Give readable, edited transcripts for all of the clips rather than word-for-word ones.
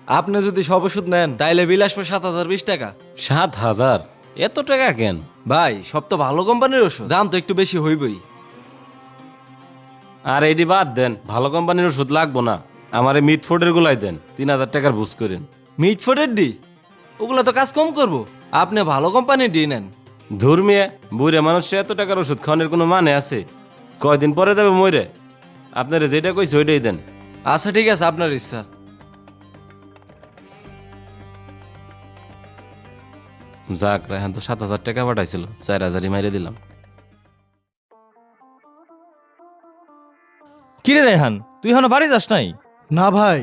আপনি যদি সব ওষুধ নেন তাইলে বিল আসবে 7,020 টাকা। 7,000? এত টাকা কেন? ভাই সব তো ভালো কোম্পানির ওষুধ, দাম তো একটু বেশি হইবই। আর এটি বাদ দেন, ভালো কোম্পানির ওষুধ লাগবো না, আমারে মিটফোর্ডের গুলাই দেন, 3,000 টাকার বুঝ করেন। মিট ফোর্ডের ডি ওগুলো তো কাজ কম করবো, আপনি ভালো কোম্পানির ডি নেন। ধর্মিয়ে বুড়ে মানুষ এত টাকার ওষুধ খাওয়ানোর কোনো মানে আছে? কয়দিন পরে যাবে মরে। আপনারা যেটা কইছে ওইটাই দেন। আচ্ছা ঠিক আছে, আপনার ইচ্ছা। যাক, রায়হান তো 7,000 টাকা পাঠাইছিল, 4,000ই মাইরে দিলাম। কিরে রেহান, তুই এখনো বাড়ি যাস নাই? না ভাই,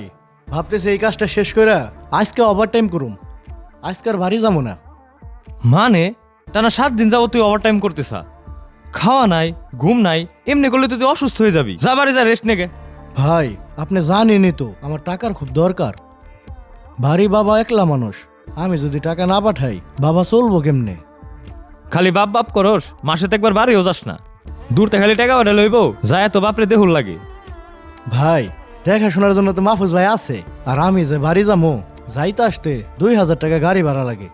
ভাবতেছি এই কাজটা শেষ করে আজকে ওভারটাইম করুম। আজকে আর বাড়ি যাবো না। মানে টানা 7 দিন যাবো তুই ওভারটাইম করতেছা, খাওয়া নাই, ঘুম নাই, এমনি করলে তো তুই অসুস্থ হয়ে যাবি। যা বাড়ি যা, রেস্ট নেগে। ভাই আপনি জানেনই তো আমার টাকার খুব দরকার। বাড়ি বাবা একলা মানুষ, আমি যদি টাকা না পাঠাই বাবা চলবো কেমনে? খালি বাপ বাপ করস, মাসে তো একবার বাড়িও যাস না। দূরতে খালি টাকা পাঠা লইব, যায় তো বাপরে দেহুল লাগে। ভাই দেখাশোনার জন্য তো মাহফুজ ভাই আছে, আর আমি যে বাড়ি যাবো যাইতে আসতে 2,000 টাকা গাড়ি ভাড়া লাগে।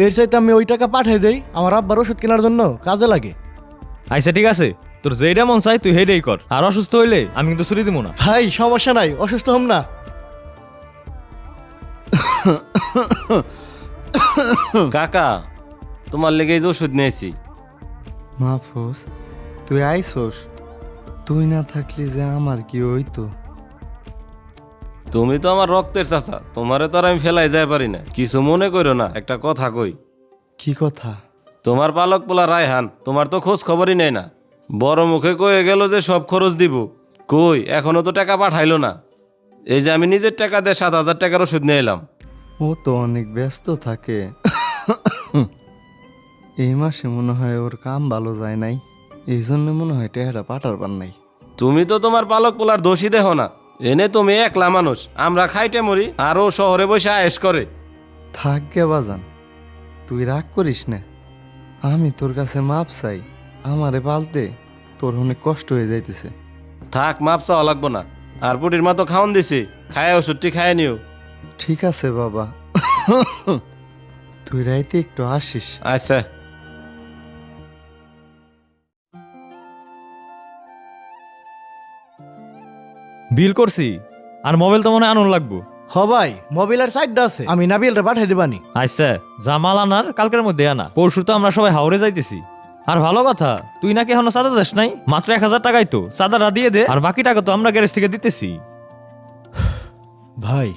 এর চাইতে আমি ওই টাকা পাঠাই দেই আমার আব্বার ওষুধ কেনার জন্য কাজে লাগে। আচ্ছা ঠিক আছে, তোর যেইটা মন চাই তুই হেইটাই কর, আর অসুস্থ হইলে আমি কিন্তু ছুটি দিব না। ভাই সমস্যা নাই, অসুস্থ হম না। কাকা, তোমার লেগে এই যে ওষুধ নিয়েছি। মাহফুজ, তুই আইসোস? তুই না থাকলি যে আমার কি হইতো? তুমি তো আমার রক্তের চাচা, তোমারে তো আর আমি ফেলাই যায় পারি না। কিছু মনে করো না, একটা কথা কই। কি কথা? তোমার পালক পোলা রায়হান তোমার তো খোঁজ খবরই নেই না। বড় মুখে কয়ে গেল যে সব খরচ দিব, কই এখনো তো টাকা পাঠাইলো না। এই যে আমি নিজের টাকা দিয়ে 7,000 টাকার ওষুধ নিয়ে এলাম। ও তো অনেক ব্যস্ত থাকে। এই মাসে মনে হয় ওর কাম ভালো যায় নাই, এই জন্য মনে হয় টেহারা পাঠার পার নাই। তুমি তো তোমার পালক পোলার দোষী দেহ না। এনে তুমি একলা মানুষ, আমরা খাইটে মরি আর ও শহরে বসে আয়েশ করে। থাক গে বাজান, তুই রাগ করিস না। আমি তোর কাছে মাপ চাই, আমারে পালতে তোর অনেক কষ্ট হয়ে যাইতেছে। থাক, মাপ চাওয়া লাগবো না। আর পুটির মা তো খাওন দিছি, খায় ওষুধটি খায় নিও। ঠিক আছে বাবা, তুই রাইতে একটু আসিস। আচ্ছা। বিল করছি, আর মোবাইল তো মনে হয় আনন্দ লাগবো। হ ভাই, মোবিলের সাইডটা আছে, আমি নাবিলরে পাঠাই দিবানি। আচ্ছা, জামাল আনার কালকের মধ্যে আনা, পরশু তো আমরা সবাই হাওড়ে যাইতেছি। আর ভালো কথা, তুই নাকি এখনো চাঁদা দেশ নাই, মাত্র 1,000 টাকাই তো, চাঁদাটা দিয়ে দে, আর বাকি টাকা তো আমরা গ্যারেজ থেকে দিতেছি। ভাই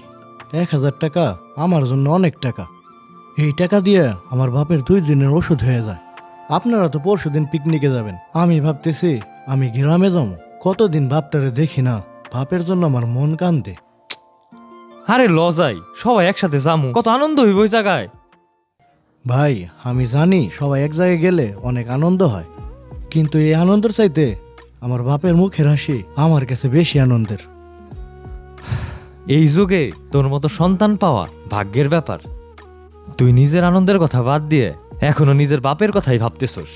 1,000 টাকা আমার জন্য অনেক টাকা। এই টাকা দিয়ে আমার বাপের 2 দিনের ওষুধ হয়ে যায়। আপনারা তো পরশু দিন পিকনিকে যাবেন, আমি ভাবতেছি আমি গ্রামে যাবো। কতদিন বাপটারে দেখি না, বাপের জন্য আমার মন কান্দে। আরে ল যাই, সবাই একসাথে যামু, কত আনন্দ হইব ওই জায়গায়। ভাই আমি জানি সবাই এক জায়গায় গেলে অনেক আনন্দ হয়, কিন্তু এই আনন্দের চাইতে আমার বাপের মুখের হাসি আমার কাছে বেশি আনন্দের। এই যুগে তোর মতো সন্তান পাওয়া ভাগ্যের ব্যাপার। তুই নিজের আনন্দের কথা বাদ দিয়ে এখনো নিজের বাপের কথাই ভাবতেছস।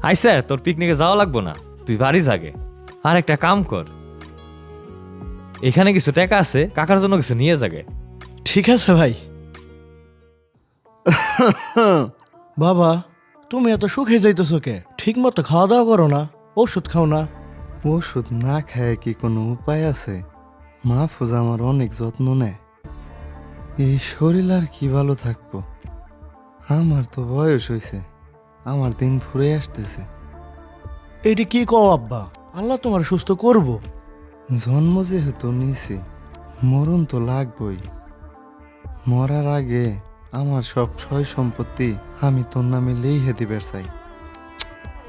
আইসা, তোর পিকনিকে যাওয়া লাগবো না, তুই বাড়ি জাগে। আর একটা কাম কর, এখানে কিছু টাকা আছে, কাকার জন্য কিছু নিয়ে জাগে। ঠিক আছে ভাই। বাবা তুমি এত সুখে যাইতেছো কে? ঠিক মতো খাওয়া দাওয়া করো না, ওষুধ খাও না। ওষুধ না খায় কি কোনো উপায় আছে? মাহফুজ আমার অনেক যত্ন নেয়। এই শরীর আর কি ভালো থাকবো? আমার তো বয়স হয়েছে, আমার দিন ফুরে আসতেছে। এটি কি কও আব্বা, আল্লাহ তোমার সুস্থ করব। জন্ম যেহেতু নিছি, মরণ তো লাগবই। মরার আগে আমার সব সয় সম্পত্তি আমি তোর নামে লিখে দিবার চাই।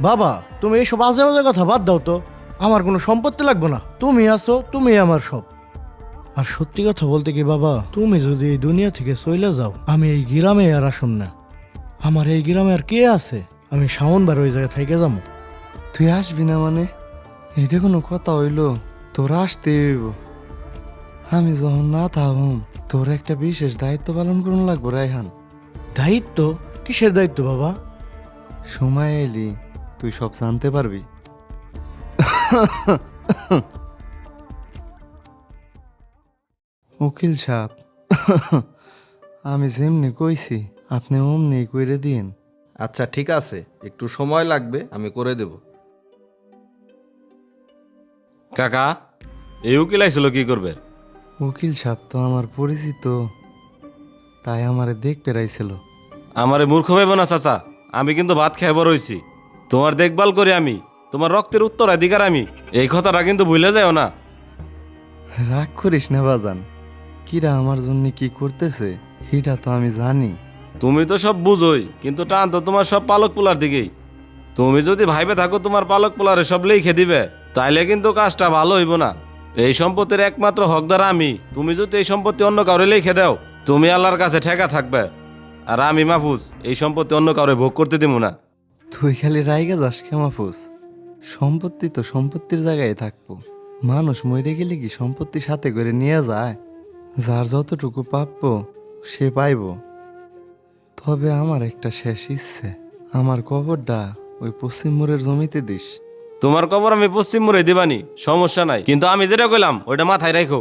বাবা তুমি এইসব আজে বাজে কথা বাদ দাও তো, আমার কোনো সম্পত্তি লাগবে না, তুমি আছো, তুমি আমার সব। আর সত্যি কথা বলতে কি বাবা, তুমি যদি এই দুনিয়া থেকে চলে যাও, আমি এই গ্রামে আর আসুন না। আমার এই গ্রামে আর কে আছে? আমি শাওনবার ওই জায়গায় থেকে যাবো। তুই আসবি না মানে? এটা কোনো কথা হইল? তোর আসতে হইব। আমি যখন না থাকুম তোর একটা বিশেষ দায়িত্ব পালন করুন লাগবো রায়হান। দায়িত্ব? কিসের দায়িত্ব বাবা? সময় এলি তুই সব জানতে পারবি। উকিল সাহেব আমি যেমনি কইছি আপনি অমনি কইরে দিন। আচ্ছা ঠিক আছে, একটু সময় লাগবে, আমি করে দেব। কাকা এই উকিল আইছিল কি করবে? উকিল সাহেব তো আমার পরিচিত, তাই আমারে দেখতে রাইছিল। আমারে মূর্খ ভেব না চাচা, আমি কিন্তু ভাত খেয়ে বড় হইছি। তোমার দেখভাল করি আমি, তোমার রক্তের উত্তরাধিকার আমি, এই কথাটা কিন্তু ভুলে যাও না। রাগ করিস না বাজান, কিরা আমার জন্য কি করতেছে সেটা তো আমি জানি। তুমি তো সব বুঝোই, কিন্তু টান তো তোমার সব পালক পোলার দিকেই। তুমি যদি ভাইবে থাকো তোমার পালক পোলারে সব লিখে দিবে, তাইলে কিন্তু কাজটা ভালো হইব না। এই সম্পত্তির একমাত্র হকদার আমি। তুমি যদি এই সম্পত্তি অন্য কাউরে লিখে দাও, তুমি আল্লাহর কাছে ঠেকা থাকবে, আর আমি মাহফুজ এই সম্পত্তি অন্য কাউরে ভোগ করতে দিব না। তুই খালি রাইগা যাস কে মাহফুজ? সম্পত্তি তো সম্পত্তির জায়গায় থাকবো। মানুষ মরে গেলে কি সম্পত্তি সাথে করে নিয়ে যায়? যার যতটুকু প্রাপ্য সে পাইব। তবে আমার একটা শেষ ইচ্ছে, আমার কবরটা ওই পশ্চিম মোড়ের জমিতে দিস। তোমার কবর আমি পশ্চিম মুড়ে দিবানি, সমস্যা নাই, কিন্তু আমি যেটা কইলাম ওইটা মাথায় রাখো।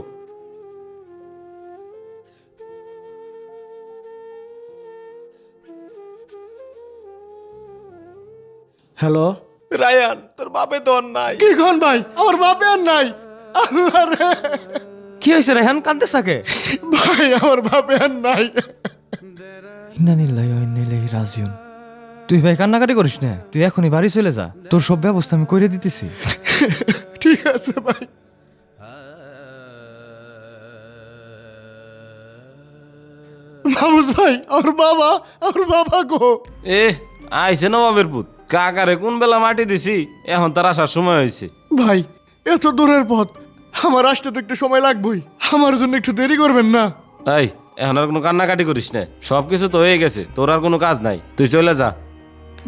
হ্যালো, রায়ান, তোর বাপে তো আর নাই। কি খন ভাই? আমার বাপে আর নাই। আল্লাহ রে, কি হয়েছে রেহান, কান্দতে থাকে? ভাই আমার বাপে আর নাই। ইন্নানিল্লাহি ওয়া ইন্না ইলাইহি রাজিউন। তুই ভাই কান্নাকাটি করিস না, তুই এখনই বাড়ি চলে যা, তোর সব ব্যবস্থা আমি করে দিতেছি। ঠিক আছে ভাই। মাহমুদ ভাই, আমার বাবা গো। এ আইছে নবাবের পুত, কাকারে কোন বেলা মাটি দিছি, এখন তার আসার সময় হয়েছে। ভাই এত দূরের পথ, আমার আসতে তো একটু সময় লাগবেই, আমার জন্য একটু দেরি করবেন না? তাই এখন আর কোনো কান্নাকাটি করিস না, সব কিছু তো হয়ে গেছে, তোর আর কোনো কাজ নাই, তুই চলে যা।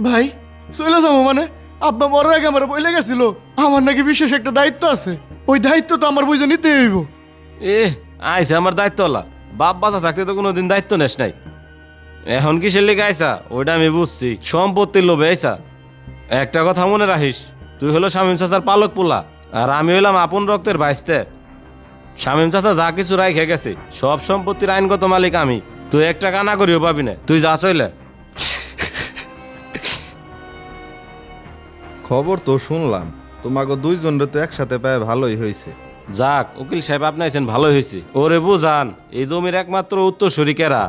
ভাই চলে যাবো মানে? আব্বা মরার আগে আমার বইলে গেছিল আমার নাকি বিশেষ একটা দায়িত্ব আছে, ওই দায়িত্ব তো আমার বুঝে নিতে হইব। এ আইসা আমার দায়িত্বওয়ালা, বাপ বাঁচা থাকতে তো কোনোদিন দায়িত্ব নেস নাই। এখন কিসের লেগে আইসা ওইটা আমি বুঝছি, সম্পত্তির লোভে আইসা। একটা কথা মনে রাখিস, তুই হলো শামীম চাচার পালক পোলা, আর আমি হইলাম আপন রক্তের ভাইস্তে। শামীম চাচা যা কিছু রাইখে গেছে সব সম্পত্তির আইনগত মালিক আমি, তুই একটা কানা করিও পাবি না, তুই যা চইলে। খবর তো শুনলাম, তোমাকে দুইজনের তো একসাথে পায় ভালোই হয়েছে। যাক উকিল সাহেব আপনি আইছেন ভালোই হয়েছে। ওরে বুঝান এই জমির একমাত্র উত্তরসূরি কেরা?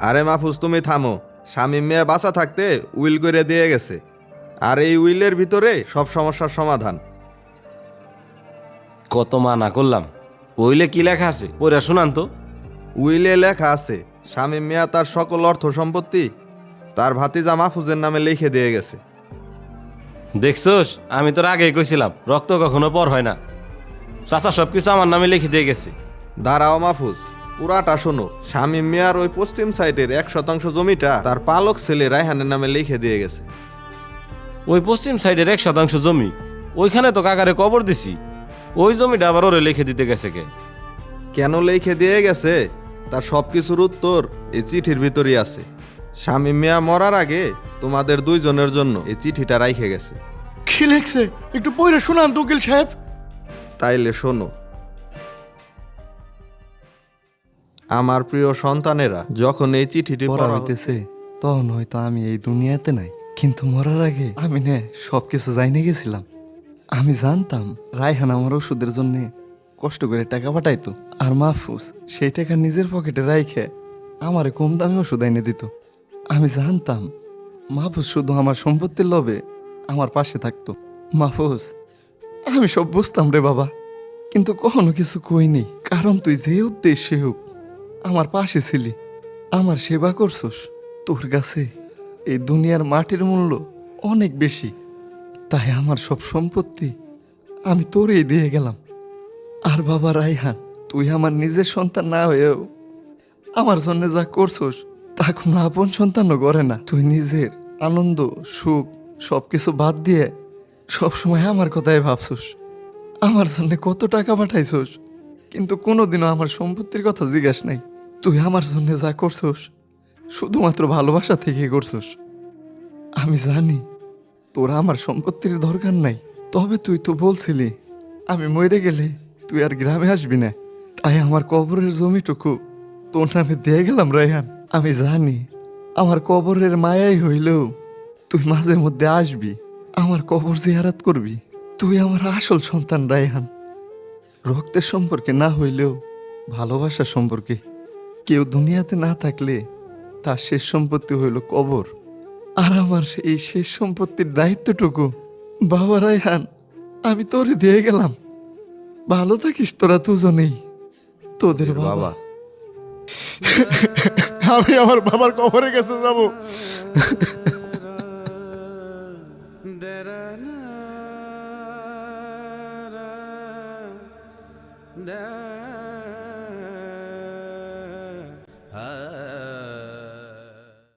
আরে মাহফুজ তুমি থামো, শামীম মিয়া বাঁচা থাকতে উইল করে দিয়ে গেছে, আর এই উইলের ভিতরে সব সমস্যার সমাধান। কত মানা করলাম, ওইলে কি লেখা আছে ওরা শুনান তো। উইলে লেখা আছে শামীম মিয়া তার সকল অর্থ সম্পত্তি তার ভাতিজা মাহফুজের নামে লিখে দিয়ে গেছে। দেখছোস, আমি তোর আগেই কইছিলাম রক্ত কখনো পর হয় না। চাচা সবকিছু আমার নামে লিখে দিয়ে গেছে। দাঁড়াও মাহফুজ, পুরাটা শোনো। শামীম মিয়ার ওই পশ্চিম সাইডের 1% জমিটা তার পালক ছেলে রায়হানের নামে লিখে দিয়ে গেছে। ওই পশ্চিম সাইডের 1% জমি, ওইখানে তো কাকারে কবর দিছি, ওই জমিটা আবার ওরে লিখে দিতে গেছে কে? কেন লিখে দিয়ে গেছে তার সবকিছুর উত্তর এই চিঠির ভিতরই আছে। শামীম মিয়া মরার আগে তোমাদের দুইজনের জন্য এই চিঠিটা রাইখে গেছে। কি লেখছে একটু পড়ে শোনান তো উকিল সাহেব। তাইলে শোনো। আমার প্রিয় সন্তানেরা, যখন এই চিঠিটি পড়া পড়া হইতেছে তখন হয়তো আমি এই দুনিয়াতে নাই, কিন্তু মরার আগে আমি না সবকিছু জাইনে গেছিলাম। আমি জানতাম রায়হান আমার ওষুধের জন্য কষ্ট করে টাকা পাঠাইতো, আর মাহফুজ সেই টাকা নিজের পকেটে রাইখে আমারে কম দামে ওষুধ এনে দিত। আমি জানতাম মাহফুজ শুধু আমার সম্পত্তির লোভে আমার পাশে থাকতো। মাহফুজ, আমি সব বুঝতাম রে বাবা, কিন্তু কখনো কিছু কইনি, কারণ তুই যে উদ্দেশ্যে হোক আমার পাশে ছিলি, আমার সেবা করছস। তোর কাছে এই দুনিয়ার মাটির মূল্য অনেক বেশি, তাই আমার সব সম্পত্তি আমি তোরেই দিয়ে গেলাম। আর বাবা রায়হান, তুই আমার নিজের সন্তান না হয়েও আমার জন্য যা করছস তা কোনো আপন সন্তানও করে না। তুই নিজের আনন্দ সুখ সবকিছু বাদ দিয়ে সবসময় আমার কথাই ভাবছস, আমার জন্য কত টাকা পাঠাইছস, কিন্তু কোনোদিনও আমার সম্পত্তির কথা জিজ্ঞাস নাই। তুই আমার জন্য যা করছস শুধুমাত্র ভালোবাসা থেকে করছস। আমি জানি তোরা আমার সম্পত্তির দরকার নাই, তবে তুই তো বলছিলি আমি মরে গেলে তুই আর গ্রামে আসবি না, তাই আমার কবরের জমিটুকু তোর নামে দিয়ে গেলাম রায়হান। আমি জানি আমার কবরের মায়াই হইলেও তুই মাঝে মধ্যে আসবি, আমার কবর জিয়ারাত করবি। তুই আমার আসল সন্তান রায়হান। রক্তের সম্পর্কে না হইলেও ভালোবাসার সম্পর্কে। কেউ দুনিয়াতে না থাকলে তার শেষ সম্পত্তি হইল কবর, আর আমার এই শেষ সম্পত্তির দায়িত্বটুকু বাবা রায়হান আমি তোরে দিয়ে গেলাম। ভালো থাকিস তোরা দুজনেই। তোদের বাবা। বাবা আমি আমার বাবার কবরের কাছে যাব।